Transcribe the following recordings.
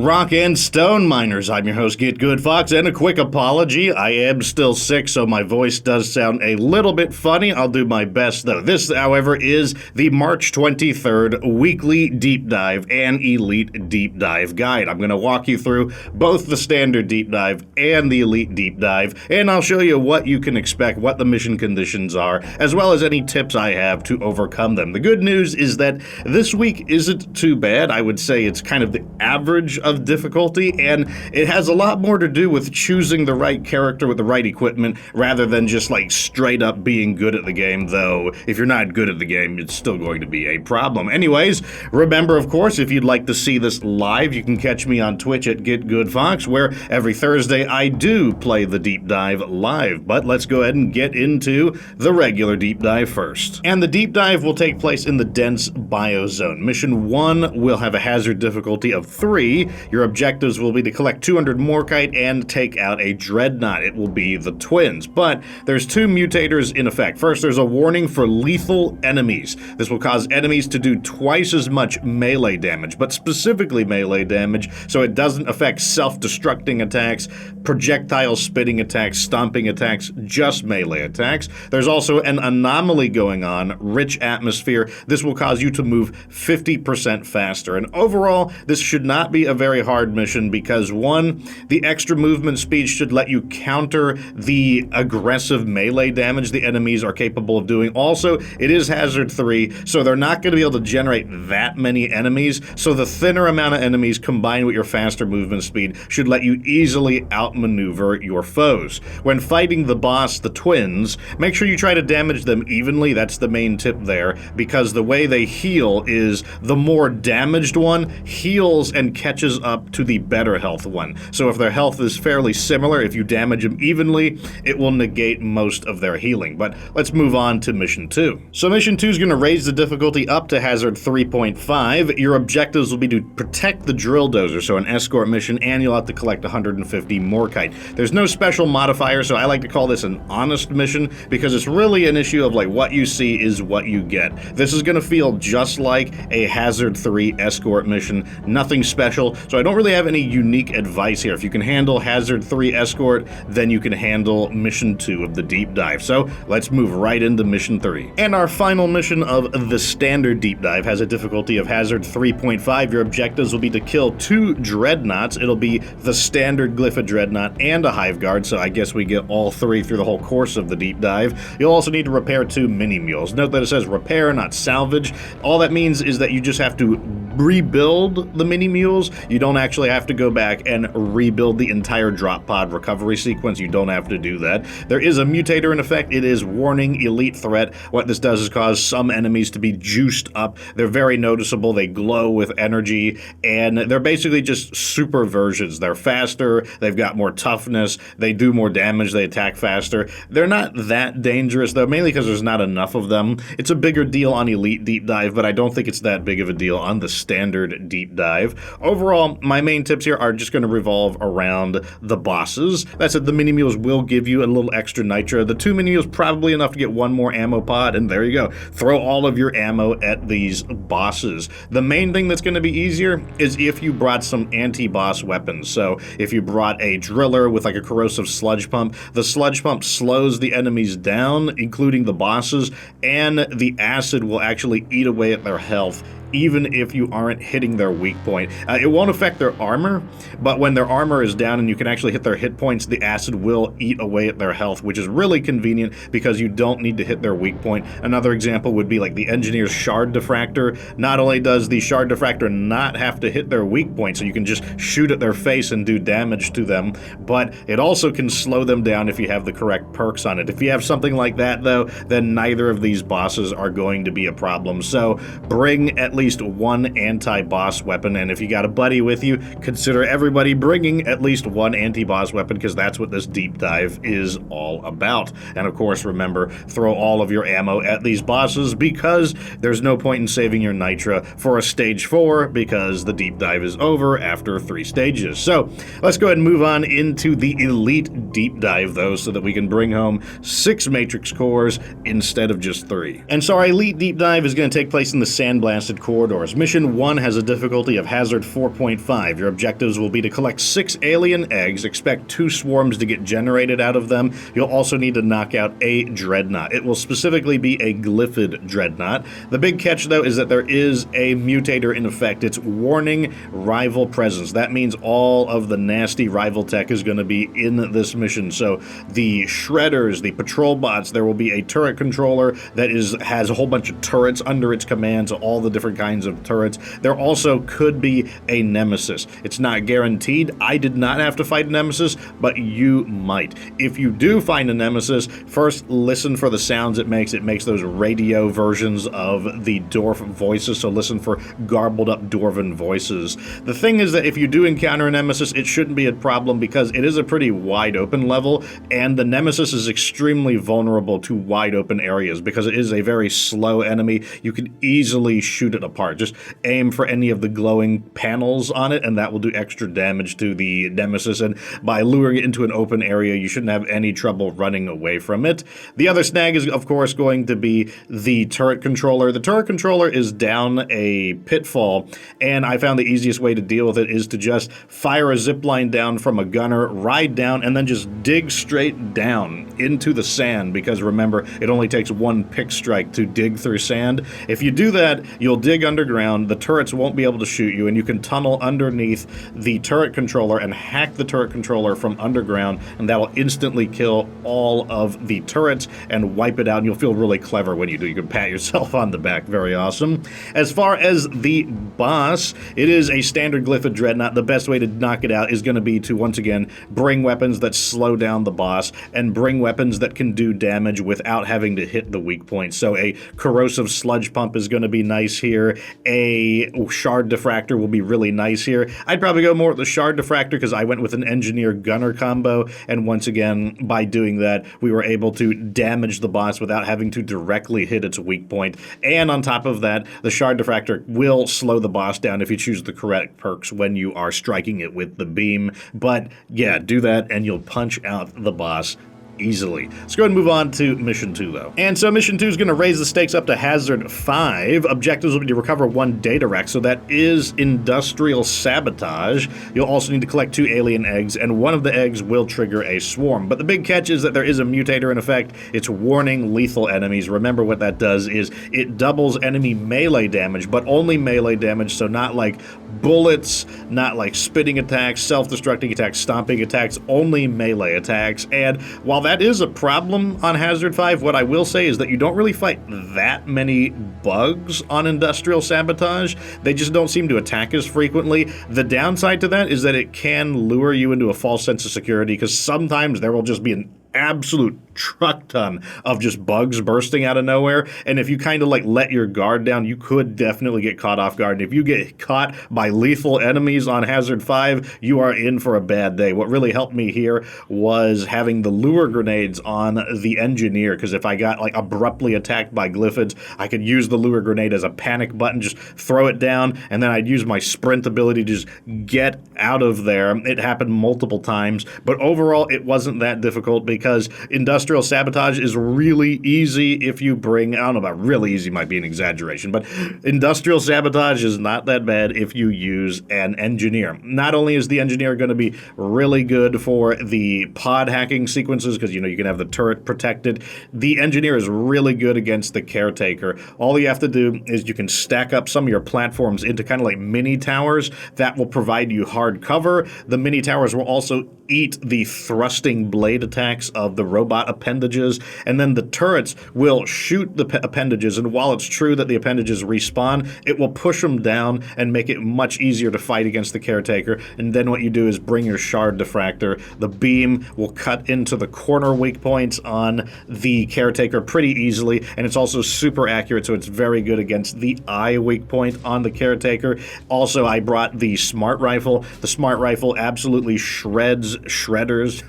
rock and stone miners. I'm your host, Get Good Fox, and a quick apology. I am still sick, so my voice does sound a little bit funny. I'll do my best, though. This, however, is the March 23rd weekly deep dive and elite deep dive guide. I'm going to walk you through both the standard deep dive and the elite deep dive, and I'll show you what you can expect, what the mission conditions are, as well as any tips I have to overcome them. The good news is that this week isn't too bad. I would say it's kind of the average of difficulty, and it has a lot more to do with choosing the right character with the right equipment rather than just like straight up being good at the game, though if you're not good at the game, it's still going to be a problem. Anyways, remember, of course, if you'd like to see this live, you can catch me on Twitch at Get Good Fox, where every Thursday I do play the deep dive live. But let's go ahead and get into the regular deep dive first. And the deep dive will take place in the dense biozone. Mission 1 will have a hazard difficulty of 3. Your objectives will be to collect 200 Morkite and take out a dreadnought. It will be the twins. But there's 2 mutators in effect. First, there's a warning for lethal enemies. This will cause enemies to do twice as much melee damage, but specifically melee damage, so it doesn't affect self-destructing attacks, projectile spitting attacks, stomping attacks, just melee attacks. There's also an anomaly going on, rich atmosphere. This will cause you to move 50% faster. And overall, this should not be a very hard mission because, 1, the extra movement speed should let you counter the aggressive melee damage the enemies are capable of doing. Also, it is hazard 3, so they're not going to be able to generate that many enemies, so the thinner amount of enemies combined with your faster movement speed should let you easily outmaneuver your foes. When fighting the boss, the twins, make sure you try to damage them evenly. That's the main tip there, because the way they heal is the more damaged one heals and catches up to the better health one. So if their health is fairly similar, if you damage them evenly, it will negate most of their healing. But let's move on to Mission 2. So Mission 2 is going to raise the difficulty up to hazard 3.5. Your objectives will be to protect the drill dozer, so an escort mission, and you'll have to collect 150 Morkite. There's no special modifier, so I like to call this an honest mission because it's really an issue of like what you see is what you get. This is going to feel just like a hazard 3 escort mission, nothing special, so I don't really have any unique advice here. If you can handle hazard 3 escort, then you can handle Mission 2 of the deep dive. So let's move right into Mission 3. And our final mission of the standard deep dive has a difficulty of hazard 3.5. Your objectives will be to kill 2 dreadnoughts. It'll be the standard Glypha dreadnought and a hive guard, so I guess we get all 3 through the whole course of the deep dive. You'll also need to repair 2 mini mules. Note that it says repair, not salvage. All that means is that you just have to rebuild the mini mules. You don't actually have to go back and rebuild the entire drop pod recovery sequence. You don't have to do that. There is a mutator in effect. It is warning elite threat. What this does is cause some enemies to be juiced up. They're very noticeable. They glow with energy, and they're basically just super versions. They're faster. They've got more toughness. They do more damage. They attack faster. They're not that dangerous, though, mainly because there's not enough of them. It's a bigger deal on elite deep dive, but I don't think it's that big of a deal on the standard deep dive. Overall, my main tips here are just going to revolve around the bosses. That said, the mini mules will give you a little extra nitro. The 2 mini mules probably enough to get 1 more ammo pod, and there you go. Throw all of your ammo at these bosses. The main thing that's going to be easier is if you brought some anti-boss weapons. So if you brought a driller with like a corrosive sludge pump, the sludge pump slows the enemies down, including the bosses, and the acid will actually eat away at their health even if you aren't hitting their weak point. It won't affect their armor, but when their armor is down and you can actually hit their hit points, the acid will eat away at their health, which is really convenient because you don't need to hit their weak point. Another example would be like the engineer's shard diffractor. Not only does the shard diffractor not have to hit their weak point, so you can just shoot at their face and do damage to them, but it also can slow them down if you have the correct perks on it. If you have something like that, though, then neither of these bosses are going to be a problem. So bring at least 1 anti-boss weapon, and if you got a buddy with you, consider everybody bringing at least 1 anti-boss weapon, because that's what this deep dive is all about. And of course, remember, throw all of your ammo at these bosses because there's no point in saving your nitra for a stage 4 because the deep dive is over after 3 stages. So let's go ahead and move on into the elite deep dive, though, so that we can bring home 6 matrix cores instead of just 3. And so our elite deep dive is going to take place in the sandblasted corridors. Mission 1 has a difficulty of Hazard 4.5. Your objectives will be to collect 6 alien eggs. Expect 2 swarms to get generated out of them. You'll also need to knock out a dreadnought. It will specifically be a glyphid dreadnought. The big catch, though, is that there is a mutator in effect. It's warning rival presence. That means all of the nasty rival tech is going to be in this mission. So the shredders, the patrol bots, there will be a turret controller that has a whole bunch of turrets under its command, so all the different kinds of turrets. There also could be a nemesis. It's not guaranteed. I did not have to fight a nemesis, but you might. If you do find a nemesis, first listen for the sounds it makes. It makes those radio versions of the dwarf voices, so listen for garbled up dwarven voices. The thing is that if you do encounter a nemesis, it shouldn't be a problem because it is a pretty wide open level, and the nemesis is extremely vulnerable to wide open areas because it is a very slow enemy. You can easily shoot it apart. Just aim for any of the glowing panels on it, and that will do extra damage to the nemesis, and by luring it into an open area, you shouldn't have any trouble running away from it. The other snag is, of course, going to be the turret controller. The turret controller is down a pitfall, and I found the easiest way to deal with it is to just fire a zipline down from a gunner, ride down, and then just dig straight down into the sand, because remember, it only takes one pick strike to dig through sand. If you do that, you'll dig underground, the turrets won't be able to shoot you, and you can tunnel underneath the turret controller and hack the turret controller from underground, and that'll instantly kill all of the turrets and wipe it out, and you'll feel really clever when you do. You can pat yourself on the back. Very awesome. As far as the boss, it is a standard glyphid dreadnought. The best way to knock it out is going to be to, once again, bring weapons that slow down the boss and bring weapons that can do damage without having to hit the weak point. So a corrosive sludge pump is going to be nice here. A shard diffractor will be really nice here. I'd probably go more with the shard diffractor because I went with an engineer gunner combo, and once again, by doing that, we were able to damage the boss without having to directly hit its weak point. And on top of that, the shard diffractor will slow the boss down if you choose the correct perks when you are striking it with the beam. But yeah, do that and you'll punch out the boss easily. Let's go ahead and move on to Mission 2, though. And so Mission 2 is going to raise the stakes up to Hazard 5. Objectives will be to recover 1 data rack, so that is industrial sabotage. You'll also need to collect 2 alien eggs, and one of the eggs will trigger a swarm. But the big catch is that there is a mutator in effect. It's warning lethal enemies. Remember what that does is it doubles enemy melee damage, but only melee damage, so not like bullets, not like spitting attacks, self-destructing attacks, stomping attacks, only melee attacks. And while that is a problem on Hazard 5, what I will say is that you don't really fight that many bugs on industrial sabotage. They just don't seem to attack as frequently. The downside to that is that it can lure you into a false sense of security, because sometimes there will just be an absolute truck ton of just bugs bursting out of nowhere, and if you kind of like let your guard down, you could definitely get caught off guard. And if you get caught by lethal enemies on Hazard 5, you are in for a bad day. What really helped me here was having the lure grenades on the engineer, because if I got like abruptly attacked by glyphids, I could use the lure grenade as a panic button, just throw it down, and then I'd use my sprint ability to just get out of there. It happened multiple times, but overall it wasn't that difficult because industrial sabotage is really easy if you bring, I don't know about really easy, might be an exaggeration, but industrial sabotage is not that bad if you use an engineer. Not only is the engineer going to be really good for the pod hacking sequences, because you know you can have the turret protected, the engineer is really good against the caretaker. All you have to do is you can stack up some of your platforms into kind of like mini towers that will provide you hard cover. The mini towers will also eat the thrusting blade attacks of the robot appendages, and then the turrets will shoot the appendages, and while it's true that the appendages respawn, it will push them down and make it much easier to fight against the caretaker. And then what you do is bring your shard diffractor. The beam will cut into the corner weak points on the caretaker pretty easily, and it's also super accurate, so it's very good against the eye weak point on the caretaker. Also, I brought the smart rifle. The smart rifle absolutely shreds shredders.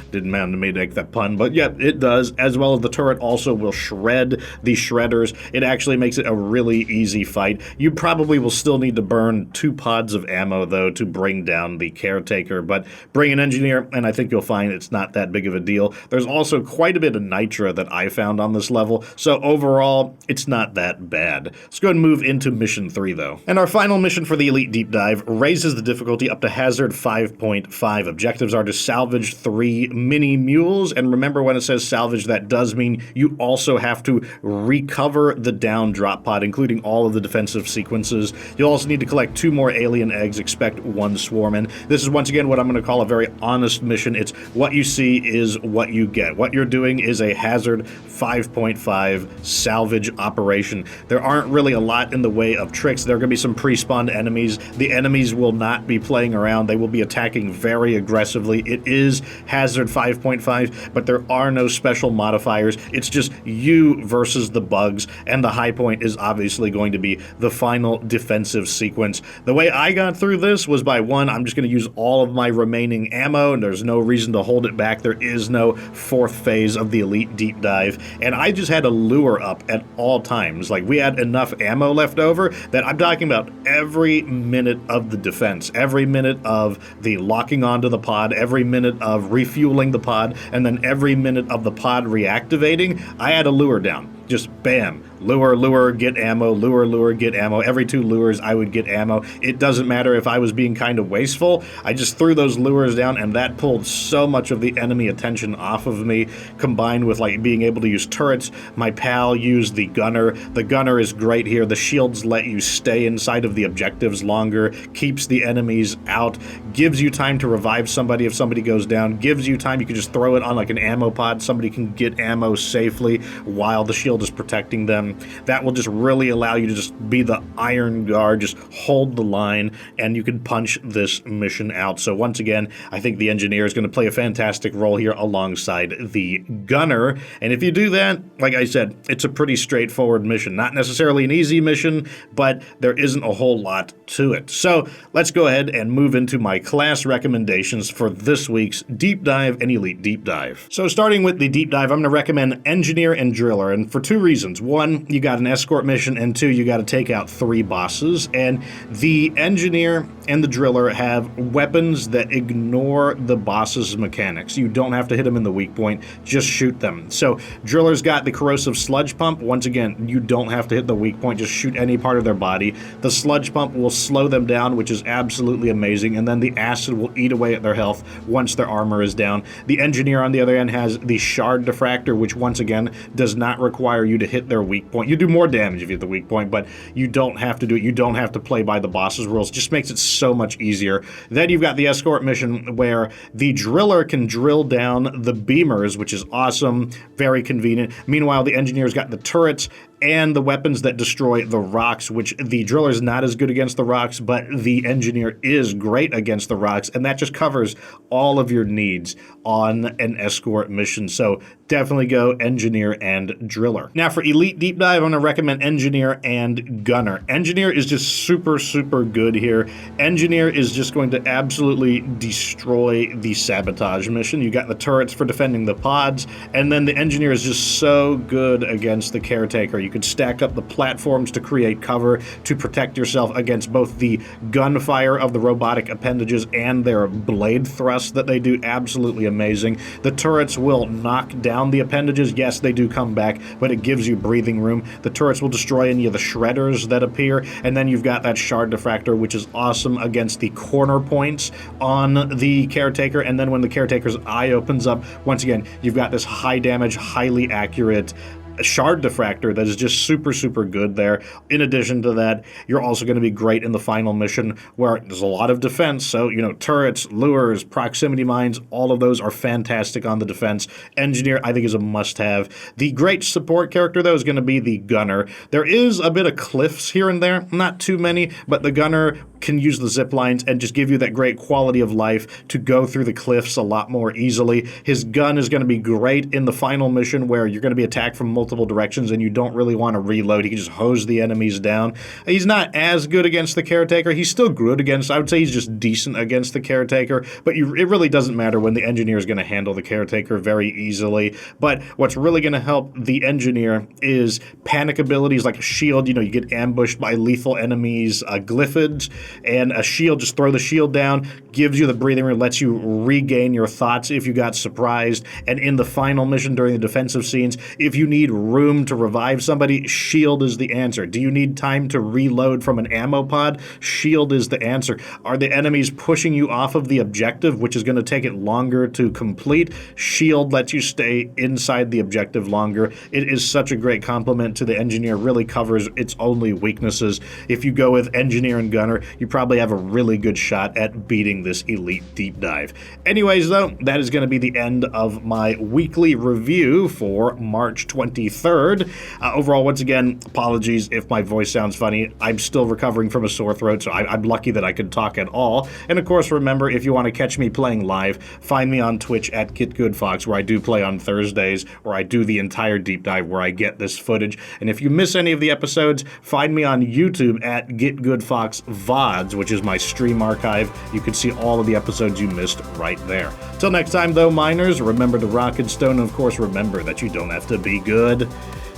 Didn't matter to me to make that pun, but yeah, Yep, it does, as well as the turret also will shred the shredders. It actually makes it a really easy fight. You probably will still need to burn 2 pods of ammo, though, to bring down the caretaker, but bring an engineer, and I think you'll find it's not that big of a deal. There's also quite a bit of nitra that I found on this level, so overall, it's not that bad. Let's go ahead and move into mission 3, though. And our final mission for the Elite Deep Dive raises the difficulty up to Hazard 5.5. Objectives are to salvage 3 mini mules, and remember when it says salvage, that does mean you also have to recover the down drop pod, including all of the defensive sequences. You'll also need to collect 2 more alien eggs, expect 1 swarm, and this is once again what I'm going to call a very honest mission. It's what you see is what you get. What you're doing is a Hazard 5.5 salvage operation. There aren't really a lot in the way of tricks. There are going to be some pre-spawned enemies. The enemies will not be playing around. They will be attacking very aggressively. It is Hazard 5.5, but there are no special modifiers. It's just you versus the bugs, and the high point is obviously going to be the final defensive sequence. The way I got through this was by I'm just going to use all of my remaining ammo, and there's no reason to hold it back. There is no 4th phase of the Elite Deep Dive, and I just had a lure up at all times. Like, we had enough ammo left over that I'm talking about every minute of the defense, every minute of the locking onto the pod, every minute of refueling the pod, and then every minute of the pod reactivating. I had a lure down. Just bam. Lure, get ammo, lure, get ammo. Every 2 lures, I would get ammo. It doesn't matter if I was being kind of wasteful. I just threw those lures down, and that pulled so much of the enemy attention off of me, combined with, like, being able to use turrets. My pal used the gunner. The gunner is great here. The shields let you stay inside of the objectives longer, keeps the enemies out, gives you time to revive somebody if somebody goes down, gives you time. You can just throw it on, like, an ammo pod. Somebody can get ammo safely while the shield is protecting them. That will just really allow you to just be the iron guard, just hold the line, and you can punch this mission out. So once again, I think the engineer is going to play a fantastic role here alongside the gunner. And if you do that, like I said, it's a pretty straightforward mission. Not necessarily an easy mission, but there isn't a whole lot to it. So let's go ahead and move into my class recommendations for this week's Deep Dive and Elite Deep Dive. So starting with the Deep Dive, I'm going to recommend Engineer and Driller, and for 2 reasons. 1, you got an escort mission, and 2, you got to take out 3 bosses, and the Engineer and the Driller have weapons that ignore the boss's mechanics. You don't have to hit them in the weak point, just shoot them. So Driller's got the corrosive sludge pump. Once again, you don't have to hit the weak point, just shoot any part of their body. The sludge pump will slow them down, which is absolutely amazing, and then the acid will eat away at their health once their armor is down. The Engineer, on the other end, has the shard diffractor, which once again does not require you to hit their weak point. You do more damage if you hit the weak point, but you don't have to do it. You don't have to play by the boss's rules. It just makes it so much easier. Then you've got the escort mission where the Driller can drill down the beamers, which is awesome, very convenient. Meanwhile, the Engineer's got the turrets and the weapons that destroy the rocks, which the Driller's not as good against the rocks, but the Engineer is great against the rocks, and that just covers all of your needs on an escort mission. So definitely go Engineer and Driller. Now for Elite Deep Dive, I'm going to recommend Engineer and Gunner. Engineer is just super, super good here. Engineer is just going to absolutely destroy the sabotage mission. You got the turrets for defending the pods, and then the Engineer is just so good against the caretaker. You could stack up the platforms to create cover to protect yourself against both the gunfire of the robotic appendages and their blade thrusts that they do. Absolutely amazing. The turrets will knock down the appendages. Yes, they do come back, but it gives you breathing room. The turrets will destroy any of the shredders that appear, and then you've got that shard diffractor, which is awesome against the corner points on the caretaker, and then when the caretaker's eye opens up, once again, you've got this high damage, highly accurate shard diffractor that is just super, super good there. In addition to that, you're also going to be great in the final mission where there's a lot of defense. So, you know, turrets, lures, proximity mines, all of those are fantastic on the defense. Engineer, I think, is a must-have. The great support character, though, is going to be the Gunner. There is a bit of cliffs here and there, not too many, but the Gunner can use the zip lines and just give you that great quality of life to go through the cliffs a lot more easily. His gun is going to be great in the final mission where you're going to be attacked from multiple directions and you don't really want to reload. He can just hose the enemies down. He's not as good against the Caretaker. He's still good against, I would say he's just decent against the Caretaker, but it really doesn't matter when the Engineer is going to handle the Caretaker very easily. But what's really going to help the Engineer is panic abilities like a shield. You get ambushed by lethal enemies, glyphids, and a shield, just throw the shield down, gives you the breathing room, lets you regain your thoughts if you got surprised. And in the final mission during the defensive scenes, if you need room to revive somebody, shield is the answer. Do you need time to reload from an ammo pod? Shield is the answer. Are the enemies pushing you off of the objective, which is going to take it longer to complete? Shield lets you stay inside the objective longer. It is such a great compliment to the Engineer, really covers its only weaknesses. If you go with Engineer and Gunner, you probably have a really good shot at beating this elite deep dive. Anyways, though, that is going to be the end of my weekly review for March 23rd. Overall, once again, apologies if my voice sounds funny. I'm still recovering from a sore throat, so I'm lucky that I could talk at all. And of course, remember, if you want to catch me playing live, find me on Twitch at GetGoodFox, where I do play on Thursdays, where I do the entire deep dive, where I get this footage. And if you miss any of the episodes, find me on YouTube at GetGoodFox VODs, which is my stream archive. You can see all of the episodes you missed right there. Till next time, though, miners, remember to rock and stone, and of course, remember that you don't have to be good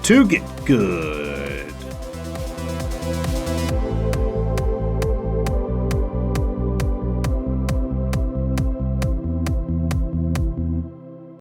to get good.